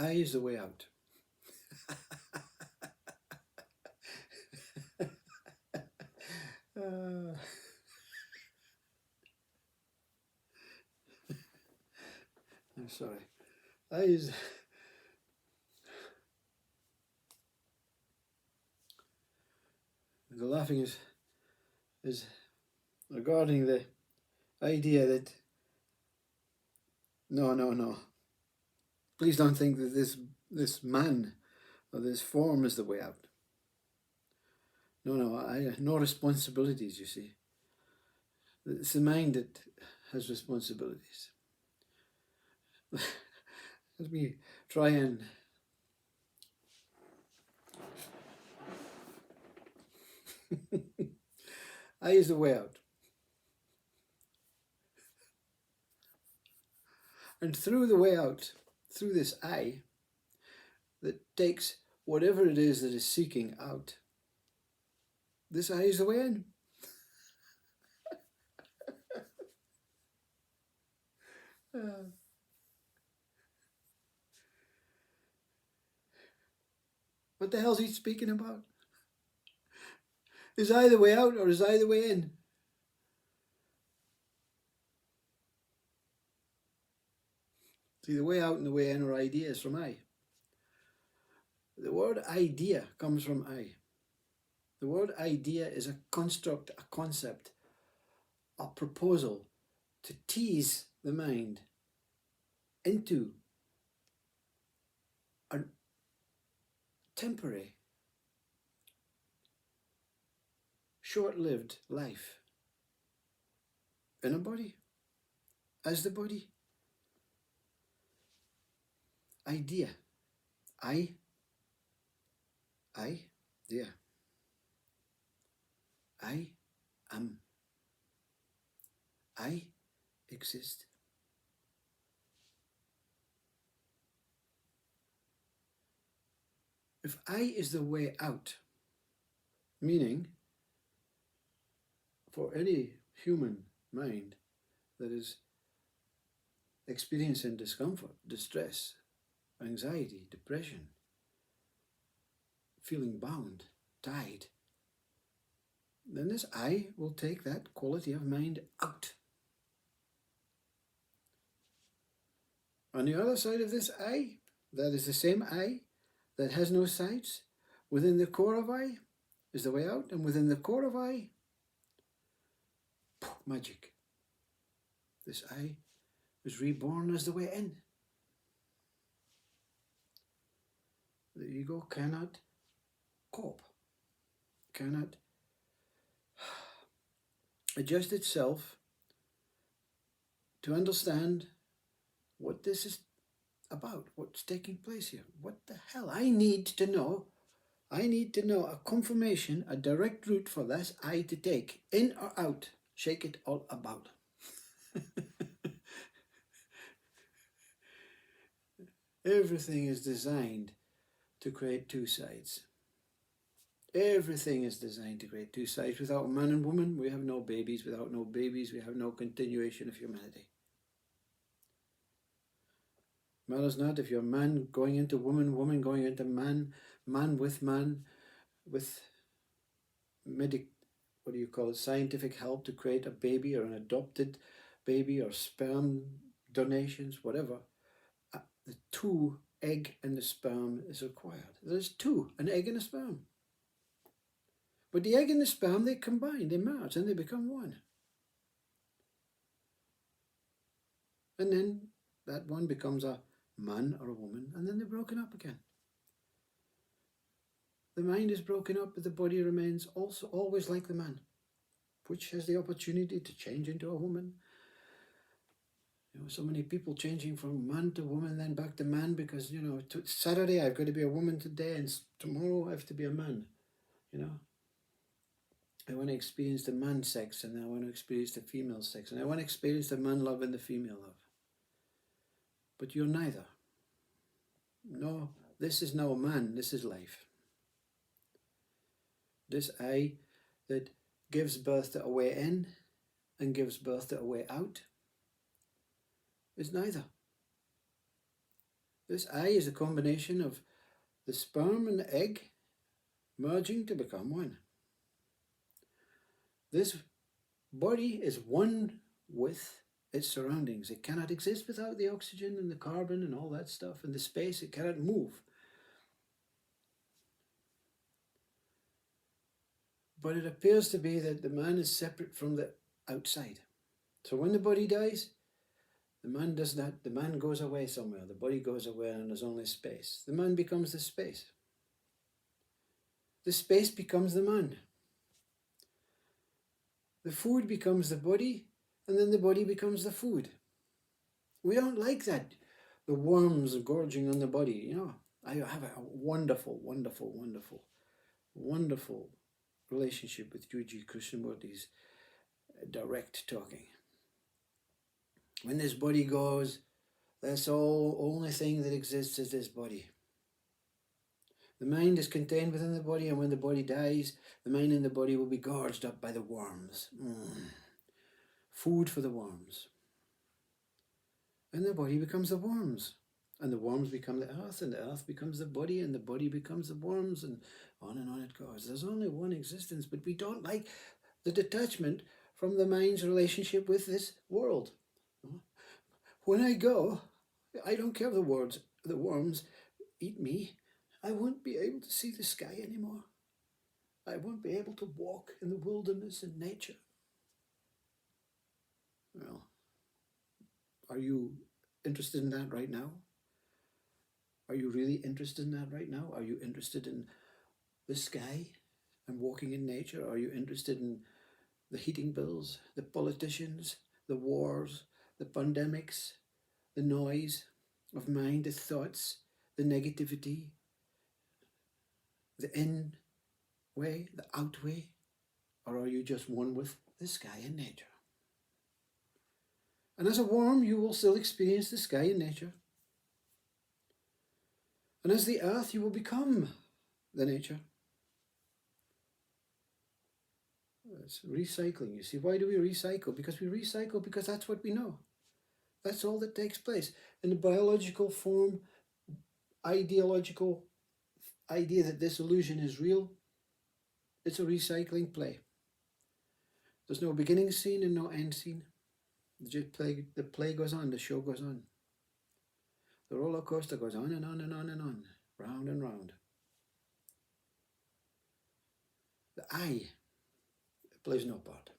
I is the way out. uh, I'm sorry. I is the laughing is regarding the idea that no. Please don't think that this man or this form is the way out. No, I no responsibilities, you see. It's the mind that has responsibilities. Let me try and I is the way out. And through the way out, through this I that takes whatever it is that is seeking out, this I is the way in. What the hell is he speaking about? Is I the way out or is I the way in? See, the way out and the way in are ideas from I. The word idea comes from I. The word idea is a construct, a concept, a proposal to tease the mind into a temporary, short-lived life in a body, as the body. Idea. I, there. I am. I exist. If I is the way out, meaning for any human mind that is experiencing discomfort, distress, anxiety, depression, feeling bound, tied, then this I will take that quality of mind out. On the other side of this I, that is the same I that has no sides, within the core of I is the way out, and within the core of I, magic. This I is reborn as the way in. The ego cannot cope, cannot adjust itself to understand what this is about, what's taking place here. What the hell? I need to know a confirmation, a direct route for this I to take, in or out, shake it all about. Everything is designed to create two sides. Everything is designed to create two sides. Without man and woman, we have no babies. Without no babies, we have no continuation of humanity. Matters not if you're man going into woman, woman going into man, man, with scientific help to create a baby or an adopted baby or sperm donations, whatever. The two, egg and the sperm, is required. There's two, an egg and a sperm. But the egg and the sperm, they combine, they merge, and they become one. And then that one becomes a man or a woman, and then they're broken up again. The mind is broken up, but the body remains also always like the man, which has the opportunity to change into a woman. So many people changing from man to woman, then back to man, because, Saturday I've got to be a woman today, and tomorrow I have to be a man, I want to experience the man sex, and I want to experience the female sex, and I want to experience the man love and the female love. But you're neither. No, this is no man, this is life. This I that gives birth to a way in and gives birth to a way out is neither. This I is a combination of the sperm and the egg merging to become one. This body is one with its surroundings. It cannot exist without the oxygen and the carbon and all that stuff and the space. It cannot move. But it appears to be that the man is separate from the outside. So when the body dies, the man does not, the man goes away somewhere. The body goes away and there's only space. The man becomes the space. The space becomes the man. The food becomes the body, and then the body becomes the food. We don't like that. The worms gorging on the body. You know, I have a wonderful, wonderful, wonderful, wonderful relationship with Yuji Krishnamurti's direct talking. When this body goes, that's all only thing that exists is this body. The mind is contained within the body, and when the body dies, the mind and the body will be gorged up by the worms. Food for the worms. And the body becomes the worms. And the worms become the earth, and the earth becomes the body, and the body becomes the worms, and on it goes. There's only one existence, but we don't like the detachment from the mind's relationship with this world. When I go, I don't care if the worms eat me. I won't be able to see the sky anymore. I won't be able to walk in the wilderness and nature. Well, are you interested in that right now? Are you really interested in that right now? Are you interested in the sky and walking in nature? Are you interested in the heating bills, the politicians, the wars, the pandemics, the noise of mind, the thoughts, the negativity, the in way, the out way? Or are you just one with the sky and nature? And as a worm, you will still experience the sky and nature. And as the earth, you will become the nature. It's recycling. You see, why do we recycle? Because we recycle because that's what we know. That's all that takes place. In the biological form, ideological idea that this illusion is real, it's a recycling play. There's no beginning scene and no end scene. The play goes on, the show goes on. The roller coaster goes on and on and on and on, round and round. The I plays no part.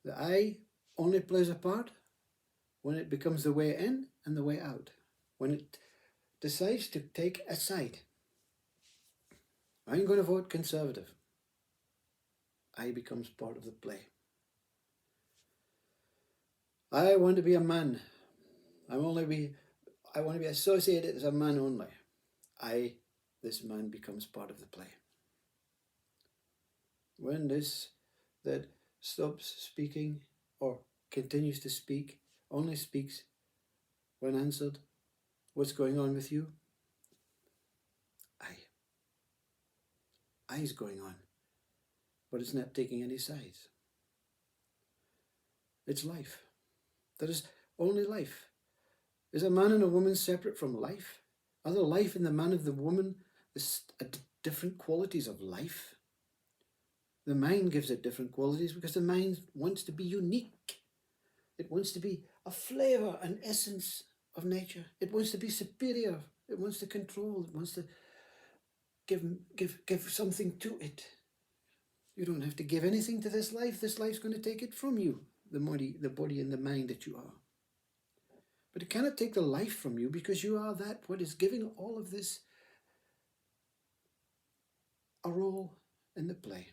The I only plays a part when it becomes the way in and the way out. When it decides to take a side. I'm going to vote Conservative. I becomes part of the play. I want to be a man. I want to be associated as a man only. This man becomes part of the play. When this that stops speaking or continues to speak, only speaks when answered, what's going on with you? I is going on, but it's not taking any sides. It's life. That is only life. Is a man and a woman separate from life? Are the life in the man and the woman different qualities of life? The mind gives it different qualities because the mind wants to be unique. It wants to be a flavor, an essence of nature. It wants to be superior. It wants to control. It wants to give something to it. You don't have to give anything to this life. This life's going to take it from you, the body and the mind that you are. But it cannot take the life from you because you are that what is giving all of this a role in the play.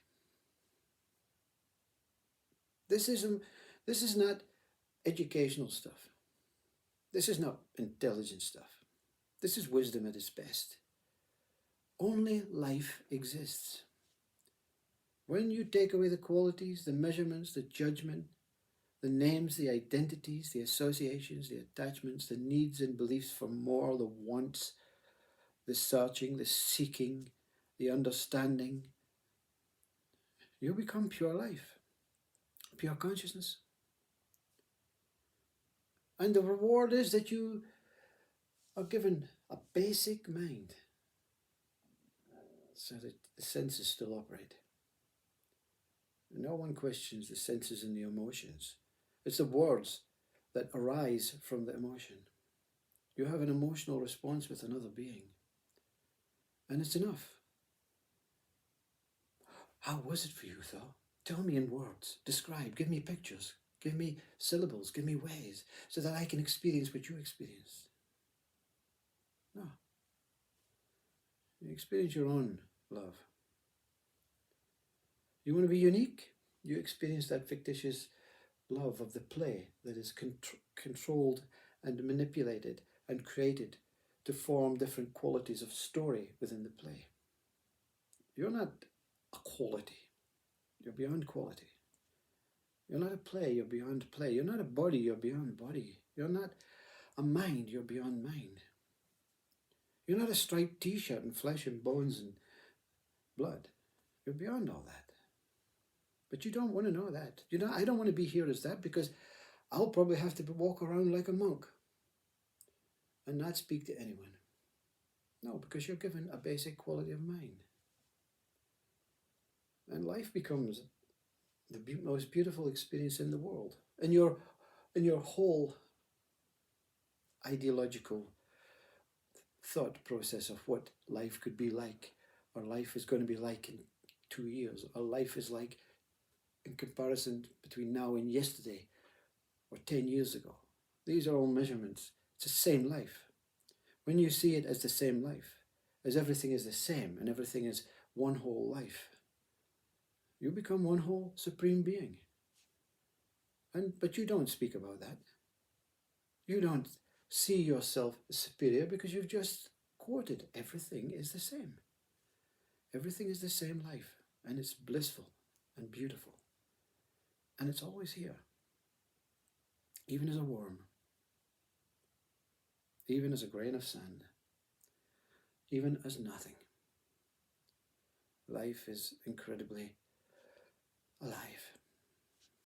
This is not educational stuff. This is not intelligent stuff. This is wisdom at its best. Only life exists. When you take away the qualities, the measurements, the judgment, the names, the identities, the associations, the attachments, the needs and beliefs for more, the wants, the searching, the seeking, the understanding, you become pure life, pure consciousness. And the reward is that you are given a basic mind so that the senses still operate. No one questions the senses and the emotions. It's the words that arise from the emotion. You have an emotional response with another being, and it's enough. How was it for you, though? Tell me in words. Describe. Give me pictures. Give me syllables. Give me ways so that I can experience what you experienced. No. You experience your own love. You want to be unique? You experience that fictitious love of the play that is controlled and manipulated and created to form different qualities of story within the play. You're not a quality. You're beyond quality. You're not a play, you're beyond play. You're not a body, you're beyond body. You're not a mind, you're beyond mind. You're not a striped t-shirt and flesh and bones and blood. You're beyond all that. But you don't want to know that. I don't want to be here as that, because I'll probably have to walk around like a monk and not speak to anyone. No, because you're given a basic quality of mind. And life becomes the most beautiful experience in the world. And your whole ideological thought process of what life could be like, or life is going to be like in 2 years, or life is like in comparison between now and yesterday, or 10 years ago. These are all measurements. It's the same life. When you see it as the same life, as everything is the same and everything is one whole life, you become one whole supreme being. But you don't speak about that. You don't see yourself as superior, because you've just quoted everything is the same. Everything is the same life, and it's blissful and beautiful. And it's always here, even as a worm, even as a grain of sand, even as nothing. Life is incredibly alive.